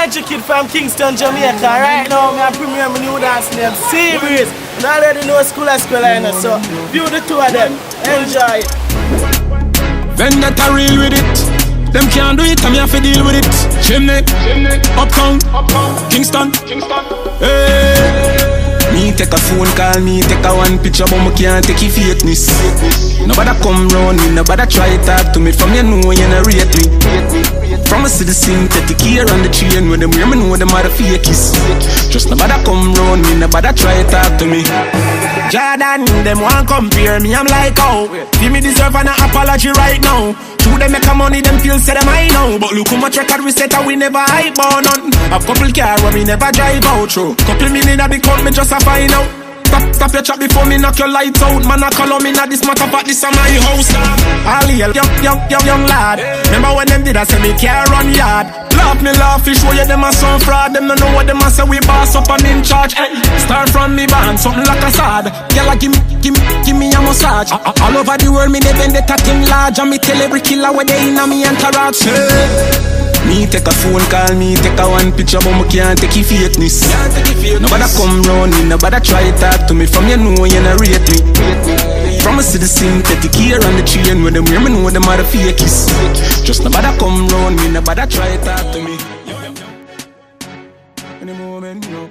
Energy Kid from Kingston, Jamaica. Right now, I'm premiere my new dance name, Series. And I already know School of Squalina, so view the two of them. Enjoy. Vendetta real with it. Them can't do it, I'm here to deal with it. Chimney, Uptown, Kingston. Hey. Me take a phone call, me take a one picture, but me can't take your fakeness. Nobody come round me, nobody try talk to me. From you know you not rate me. From a see the synthetic here on the chain, when them hear me know them are the fakies. Just nobody come round me, nobody try talk to me. Jordan, them want compare me, I'm like, oh, give me deserve an apology right now. True, them make a money, them feel say them I know. But look how much record we set and we never hype on none. A couple car where we never drive out through. Couple million at the count, me just a find out. Stop your chat before me knock your lights out. Man, I call on me now, this matter, but this is my house. All young lad. Remember when them did I say me care run yard. Laugh, fish, show you them a some fraud. Them don't know what them a say, we boss up and in charge. Start from me band, something like a sad. Girl, give me a massage. All over the world, me they vendetta thing large. And me tell every killer where they in a me entourage. Me take a phone call, me take a one picture, but me can't take your fakeness. Nobody come round me, nobody try talk to me. From you know you not rate me. From a see the synthetic here on the chain, when them hear me know them are the fakies. Just nobody come round me, nobody try talk to me. Any moment, you know.